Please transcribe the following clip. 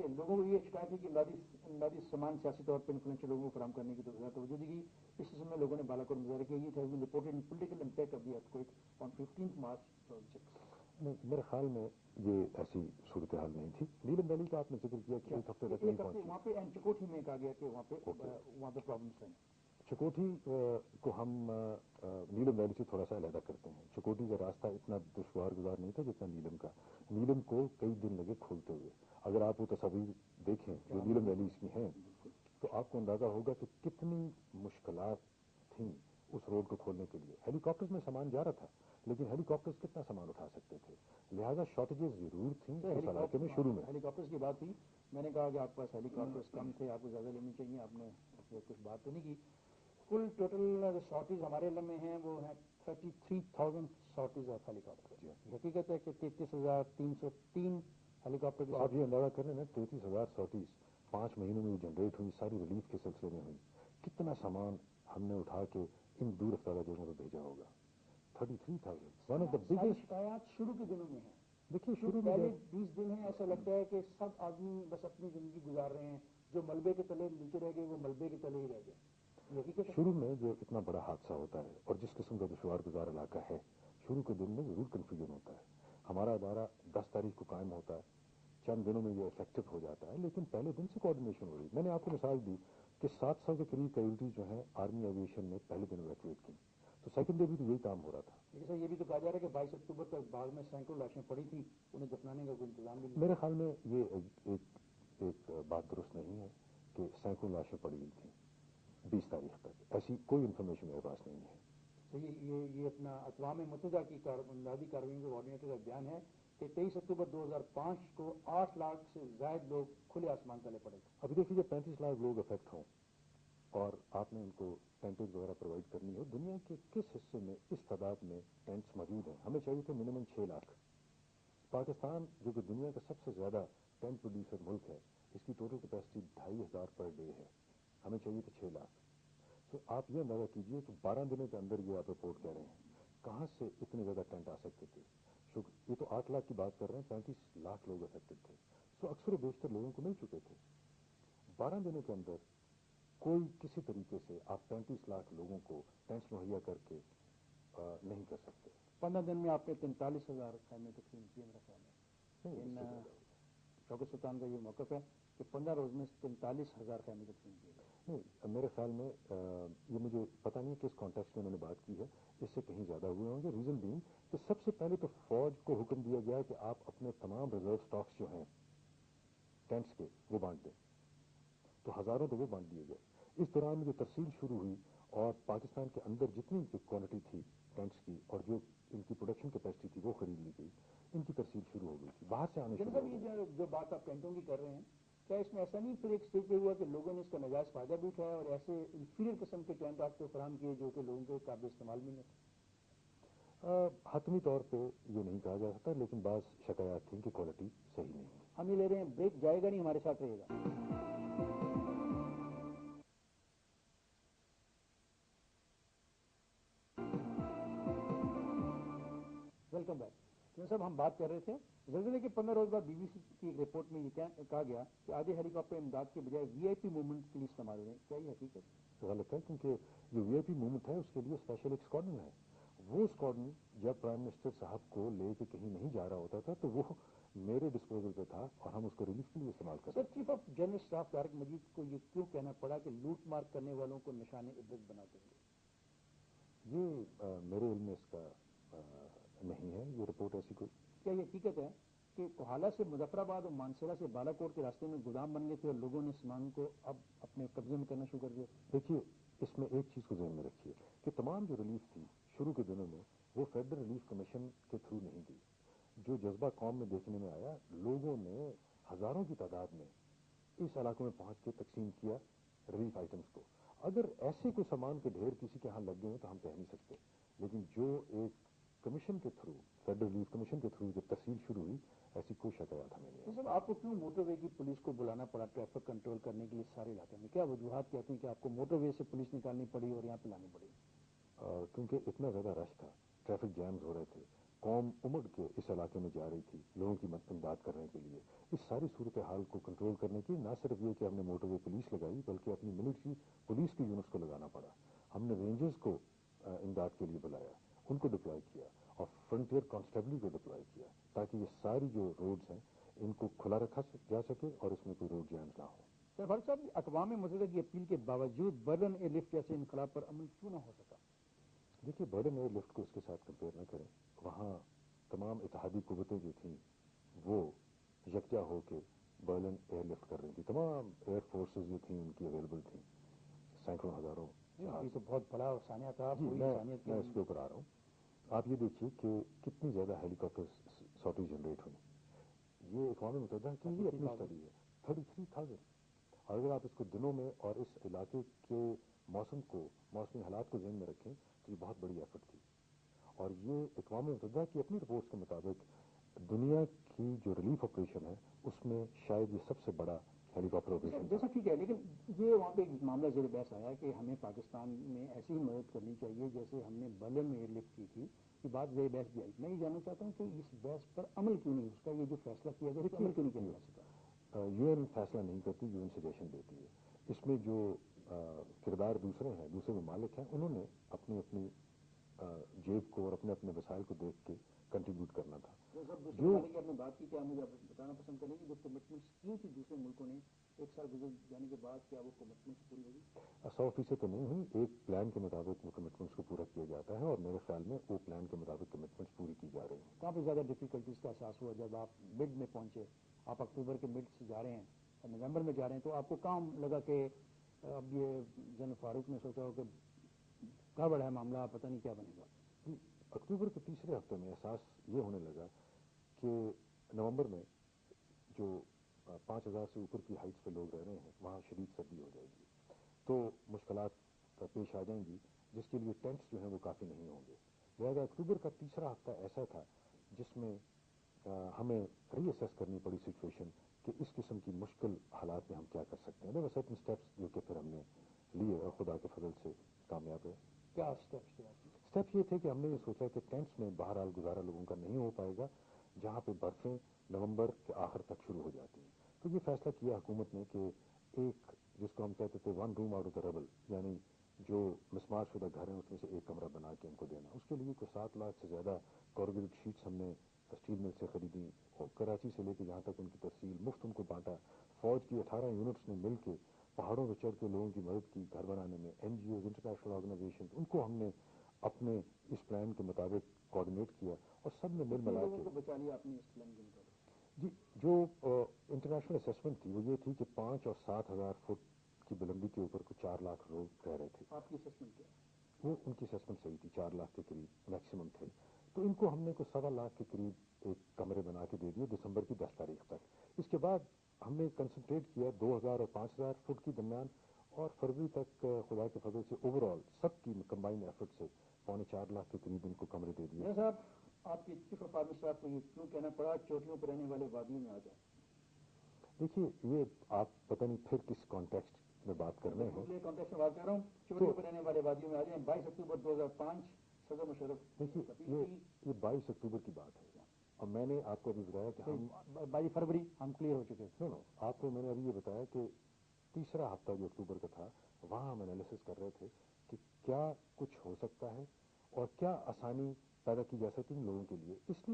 کہ لوگوں کو یہ شکایت ہے کہ امدادی سامان سیاسی طور پر انفلوئنشل لوگوں کو فراہم کرنے کی توجہ دی گئی. اس سلسلے میں لوگوں نے بالاکوٹ مظاہرہ کیا. یہ تھا reported political impact of the earthquake on 15 March 2006. نہیں، میرے خیال میں یہ ایسی صورتحال نہیں تھی. نیلم ویلی کا آپ نے ذکر کیا کہ ایک ہفتے تک نہیں پہنچی. وہاں پہ چکوٹھی میں کہا گیا کہ وہاں پہ پرابلمس ہیں. چکوٹھی کو ہم نیلم ویلی سے تھوڑا سا علیحدہ کرتے ہیں. چکوٹھی کا راستہ اتنا دشوار گزار نہیں تھا جتنا نیلم کا. نیلم کو کئی دن لگے کھولتے ہوئے. اگر آپ وہ تصاویر دیکھیں جو نیلم ویلیز کی ہیں تو آپ کو اندازہ ہوگا کہ کتنی مشکلات تھیں اس روڈ کو کھولنے کے لیے. ہیلی کاپٹرز میں سامان جا رہا تھا لیکن ہیلی کاپٹرز کتنا سامان اٹھا سکتے تھے، لہذا شارٹیجز ضرور تھیں اس علاقے میں شروع میں. ہیلی کاپٹرز کی بات تھی، میں نے کہا کہ آپ کے پاس ہیلی کاپٹرز کم تھے، آپ کو زیادہ لینی چاہیے. آپ نے کچھ بات تو نہیں کی. کل ٹوٹل شارٹیز ہمارے علم میں ہیں وہ ہیں 33,000 شارٹیز آف ہیلی کاپٹر. حقیقت ہے کہ 33,303 ہیلی کاپٹر. آپ یہ اندازہ کر رہے ہیں 33,000 شارٹیز 5 مہینوں میں جنریٹ ہوئی، ساری ریلیف کے سلسلے میں ہوئی. کتنا سامان ہم نے اٹھا کے ان دور افتادہ جگہوں پہ بھیجا ہوگا. 33,000 ون آف دا بگیسٹ. شکایات شروع کے دنوں میں ہیں. دیکھیے شروع میں پہلے 20 دن ہیں ایسا لگتا ہے کہ سب آدمی بس اپنی زندگی گزار رہے ہیں. جو ملبے کے تلے نیچے رہ گئے وہ ملبے کے تلے ہی رہ گئے. شروع میں جو اتنا بڑا حادثہ ہوتا ہے اور جس قسم کا دشوار گزار علاقہ ہے، شروع کے دن میں ضرور کنفیوژن ہوتا ہے. ہمارا ادارہ 10 تاریخ کو قائم ہوتا ہے، چند دنوں میں یہ افیکٹو ہو جاتا ہے، لیکن پہلے دن سے کوآرڈینیشن ہو رہی. میں نے آپ کو مثال دی کہ 700 کے قریب کیجولٹیز جو ہیں آرمی ایویشن نے پہلے دن ایویکویٹ کی، تو سیکنڈ ڈے بھی تو یہی کام ہو رہا تھا. لیکن سر یہ بھی تو کہا جا رہا ہے کہ 22 اکتوبر تک باغ میں سینکڑوں لاشیں پڑی تھیں، انہیں دفنانے کا کوئی انتظام بھی نہیں. میرے خیال میں یہ ایک بات درست نہیں ہے کہ سینکڑوں لاشیں پڑی ہوئی تھیں 20 تاریخ تک. ایسی کوئی انفارمیشن میرے پاس نہیں ہے. یہ اپنا اقوام متحدہ کی امدادی کارروائیوں کے کوآرڈینیٹر کا بیان ہے کہ 23 اکتوبر 2005 کو 8 لاکھ سے زائد لوگ کھلے آسمان تلے پڑے تھے. ابھی دیکھیے جب 35 لاکھ لوگ افیکٹ ہوں اور آپ نے ان کو ٹینٹز وغیرہ پرووائڈ کرنی ہو، دنیا کے کس حصے میں اس تعداد میں ٹینٹس موجود ہیں؟ ہمیں چاہیے تھے منیمم 6 لاکھ. پاکستان جو کہ دنیا کا سب سے زیادہ ٹینٹ پروڈیوسر ملک ہے، اس کی ٹوٹل کیپیسٹی 2,500 پر ڈے ہے. ہمیں چاہیے تھے 6 لاکھ. تو آپ یہ اندازہ کیجئے کہ 12 دنوں کے اندر یہ آپ رپورٹ کہہ رہے ہیں، کہاں سے اتنے زیادہ ٹینٹ آ سکتے تھے؟ یہ تو 8 لاکھ کی بات کر رہے ہیں، 35 لاکھ لوگ افیکٹڈ تھے. سو اکثر و بیشتر لوگوں کو مل چکے تھے. 12 دنوں کے اندر کوئی کسی طریقے سے آپ 35 لاکھ لوگوں کو ٹینٹس مہیا کر کے نہیں کر سکتے. 15 دن میں آپ نے 43,000 خیمے تقسیم کیے میرا خیال ہے. شوکت سلطان کا یہ موقف ہے کہ 15 روز میں 43,000 خیمے تقسیم کیے گئے. نہیں، میرے خیال میں یہ مجھے پتہ نہیں کس کانٹیکسٹ میں انہوں نے بات کی ہے، اس سے کہیں زیادہ ہوئے ہوں گے. ریزن بینگ کہ سب سے پہلے تو فوج کو حکم دیا گیا کہ آپ اپنے تمام ریزرو سٹاکس جو ہیں ٹینٹس کے وہ بانٹ دیں، تو ہزاروں تو وہ بانٹ دیے گئے. اس دوران میں جو ترسیل شروع ہوئی اور پاکستان کے اندر جتنی کوانٹٹی تھی ٹینٹس کی اور جو ان کی پروڈکشن کیپیسٹی تھی وہ خرید لی گئی. ان کی ترسیل شروع ہو گئی تھی، باہر سے آنے شروع ہو گئی. یہ جو بات آپ ٹینٹوں کی کر رہے ہیں، کیا اس میں ایسا نہیں پھر ایک اسٹیج پہ ہوا کہ لوگوں نے اس کا ناجائز فائدہ بھی اٹھایا اور ایسے انفیریئر قسم کے ٹینٹ آپ کو فراہم کیے جو کہ لوگوں کے قابل استعمال بھی نہیں تھے؟ حتمی طور پہ یہ نہیں کہا جا سکتا، لیکن بعض شکایات تھیں کہ کوالٹی صحیح نہیں. ہم یہ لے رہے ہیں بریک جائے گا نہیں، ہمارے ساتھ رہے گا. Welcome back. صاحب ہم بات کر رہے تھے زلزلے کے 15 روز بعد BBC کی ایک رپورٹ میں یہ کہا گیا کہ آدھے ہیلی کاپٹر امداد کے بجائے VIP موومنٹ کے لیے استعمال ہو رہے ہیں. کیا یہ حقیقت؟ غلط ہے، کیونکہ جو VIP موومنٹ ہے اس کے لیے اسپیشل ایک اسکواڈن ہے. وہ اسکواڈن جب پرائم منسٹر صاحب کو لے کے کہیں نہیں جا رہا ہوتا تھا تو وہ میرے ڈسپوزل پہ تھا اور ہم اس کو ریلیف کے لیے استعمال کرتے. Sir chief of general staff Tariq Majeed کو یہ کیوں کہنا پڑا کہ لوٹ مار کرنے والوں کو نشان عبرت بنا دیں گے؟ یہ میرے علم میں اس کا نہیں ہے یہ رپورٹ ایسی کوئی. کیا یہ حقیقت ہے کہ کوہالہ سے مظفر آباد اور مانسیرا سے بالاکوٹ کے راستے میں گودام بن گئے تھے اور لوگوں نے سامان کو اب اپنے قبضے میں کرنا شروع کر دیا؟ دیکھیے اس میں ایک چیز کو ذہن میں رکھیے کہ تمام جو ریلیف تھی شروع کے دنوں میں وہ فیڈرل ریلیف کمیشن کے تھرو نہیں دی. جو جذبہ قوم میں دیکھنے میں آیا، لوگوں نے ہزاروں کی تعداد میں اس علاقوں میں پہنچ کے تقسیم کیا ریلیف آئٹمس کو. اگر ایسے کوئی سامان کے ڈھیر کسی کے ہاں لگ گئے ہوں تو ہم کہہ نہیں سکتے، لیکن جو ایک کمیشن کے تھرو فیڈرل ریلیف کمیشن کے تھرو جب ترسیل شروع ہوئی ایسی کوئی شکایات ہمیں نہیں. سر آپ کو کیوں موٹر وے کی پولیس کو بلانا پڑا ٹریفک کنٹرول کرنے کے لیے سارے علاقے میں؟ کیا وجوہات کہتی ہیں کہ آپ کو موٹر وے سے پولیس نکالنی پڑی اور یہاں پہ لانی پڑی؟ کیونکہ اتنا زیادہ رش تھا، ٹریفک جیمز ہو رہے تھے، قوم امڑ کے اس علاقے میں جا رہی تھی لوگوں کی امداد کرنے کے لیے. اس ساری صورتحال کو کنٹرول کرنے کی نہ صرف یہ کہ ہم نے موٹر وے پولیس لگائی بلکہ اپنی ملٹری پولیس کی یونٹس کو لگانا پڑا. ہم نے رینجرز کو امداد کے لیے بلایا, ان کو ڈپلوائے کیا, اور فرنٹیئر کانسٹیبلری کو ڈپلوائے کیا تاکہ یہ ساری جو روڈز ہیں ان کو کھلا رکھا جا سکے اور اس میں کوئی روڈ جیمز نہ ہو. سر فاروق صاحب, اقوام متحدہ کی اپیل کے باوجود برلن ایئر لفٹ جیسے انقلاب پر عمل کیوں نہ ہو سکا؟ دیکھیے, برلن ایئر لفٹ کو اس کے ساتھ کمپیئر نہ کریں. وہاں تمام اتحادی قوتیں جو تھیں وہ یکجا ہو کے برلن ایئر لفٹ کر رہی تھی. تمام ایئر فورسز جو تھیں ان کی اویلیبل تھیں, سینکڑوں ہزاروں. یہ تو بہت بڑا ثانیہ تھا. میں اس کے اوپر آ رہا ہوں. آپ یہ دیکھیے کہ کتنی زیادہ ہیلی کاپٹر سارٹیج جنریٹ ہوئی. یہ اقوام متحدہ کی یہ اپنی اسٹڈی ہے, 33,000. اور اگر آپ اس کو دنوں میں اور اس علاقے کے موسمی حالات کو ذہن میں رکھیں تو یہ بہت بڑی ایفرٹ تھی. اور یہ اقوام متحدہ کی اپنی رپورٹس کے مطابق دنیا کی جو ریلیف آپریشن ہے اس میں شاید یہ سب سے بڑا ہیلی کاپٹر آپریشن. جیسا ٹھیک ہے, لیکن یہ وہاں پہ ایک معاملہ زیر بحث آیا کہ ہمیں پاکستان میں ایسی ہی مدد کرنی چاہیے جیسے ہم نے برلن میں ایئر لفٹ کی تھی. یہ بات زیر بحث بھی آئی. میں یہ جاننا چاہتا ہوں کہ اس بحث پر عمل کیوں نہیں, اس کا یہ جو فیصلہ کیا گیا اس پر عمل کیوں نہیں کیا جا سکا؟ یو این فیصلہ نہیں کرتی, یو این سجیشن دیتی ہے. اس میں جو کردار دوسرے ہیں, دوسرے ممالک ہیں, انہوں نے اپنی اپنی جیب کو اور اپنے اپنے وسائل کو دیکھ کے کنٹریبیوٹ کرنا تھا. دوسرے ممالک کی آپ نے بات کی, کیا مجھے بتانا پسند کریں گے جو کمٹمنٹس کی تھی دوسرے ملکوں نے ایک سال گزر جانے کے بعد, کیا وہ کمٹمنٹس پوری ہوگی؟ 100% تو نہیں ہوئی. ایک پلان کے مطابق وہ کمٹمنٹس کو پورا کیا جاتا ہے اور میرے خیال میں وہ پلان کے مطابق کمٹمنٹس پوری کی جا رہی ہیں. کہاں پہ زیادہ ڈیفیکلٹیز کا احساس ہوا جب آپ مڈ میں پہنچے؟ آپ اکتوبر کے مڈ سے جا رہے ہیں اور نومبر میں جا رہے ہیں, تو آپ کو کام لگا کہ اب یہ جنرل فاروق نے سوچا ہو کہ گڑبڑ ہے معاملہ, پتہ نہیں کیا بنے گا؟ اکتوبر کے تیسرے ہفتے میں احساس یہ ہونے لگا کہ نومبر میں جو 5,000 سے اوپر کی ہائٹس پہ لوگ رہ رہے ہیں وہاں شدید سردی ہو جائے گی, تو مشکلات پیش آ جائیں گی جس کے لیے ٹینٹس جو ہیں وہ کافی نہیں ہوں گے. لہٰذا اکتوبر کا تیسرا ہفتہ ایسا تھا جس میں ہمیں ری اسیس کرنی پڑی سچویشن کہ اس قسم کی مشکل حالات میں ہم کیا کر سکتے ہیں. سرٹن اسٹیپس جو کہ پھر ہم نے لیے اور خدا کے فضل سے کامیاب رہے. کیا اسٹیپس تھے؟ اسٹیپ یہ تھے کہ ہم نے یہ سوچا کہ ٹینٹس میں بہرحال گزارا لوگوں کا نہیں ہو پائے گا جہاں پہ برفیں نومبر کے آخر تک شروع ہو جاتی ہیں. تو یہ فیصلہ کیا حکومت نے کہ ایک جس کو ہم کہتے تھے 1 room out of the rubble, یعنی جو مسمار شدہ گھر ہیں اس میں سے ایک کمرہ بنا کے ان کو دینا. اس کے لیے کوئی 7 لاکھ سے زیادہ کارگریٹ شیٹس ہم نے اسٹیل مل سے خریدی اور کراچی سے لے کے جہاں تک ان کی تفصیل مفت ان کو بانٹا. فوج کی 18 یونٹس نے مل کے پہاڑوں پہ چڑھ کے لوگوں کی مدد کی گھر بنانے میں. NGOs, international organisation, ان کو ہم نے اپنے اس پلان کے مطابق کوآرڈینیٹ کیا اور سب نے مل ملا کے بچا لیا اپنے اس پلان کے مطابق. جی, جو انٹرنیشنل اسیسمنٹ تھی وہ یہ تھی کہ 5 اور 7,000 فٹ کی بلندی کے اوپر کچھ 4 لاکھ لوگ رہ رہے تھے. آپ کی اسسمنٹ کیا ہے؟ وہ ان کی اسیسمنٹ صحیح تھی, 4 لاکھ کے قریب میکسیمم تھے. تو ان کو ہم نے کچھ 1.25 لاکھ کے قریب ایک کمرے بنا کے دے دیے دسمبر کی 10 تاریخ تک. اس کے بعد ہم نے کنسنٹریٹ کیا 2,000 اور 5,000 فٹ کی درمیان, اور فروری تک خدا کے فضل سے اوور آل سب کی کمبائنڈ ایفرٹ سے 3.25 لاکھ کے قریب ان کو کمرے دے دیے. صاحب, آپ کے چیف آف آرمی صاحب کو یہ کیوں کہنا پڑا چوٹیوں پر رہنے والے وادیوں میں آ جائیں؟ دیکھیے, یہ آپ پتہ نہیں پھر کس کانٹیکسٹ میں بات کر رہے ہیں. کانٹیکسٹ میں بات کر رہا ہوں, چوٹیوں پر رہنے والے وادیوں میں آ جائیں. 22 اکتوبر 2005 صدر مشرف. دیکھیے, یہ 22 اکتوبر کی بات ہے اور میں نے آپ کو ابھی بتایا کہ ہم 22 فروری ہم کلیئر ہو چکے تھے. آپ کو میں نے ابھی یہ بتایا کہ تیسرا ہفتہ جو اکتوبر کا تھا وہاں ہم انالیسس کر رہے تھے کہ کیا کچھ ہو سکتا ہے اور کیا آسانی پیدا کی جا سکتی ان لوگوں کے لیے. اس لیے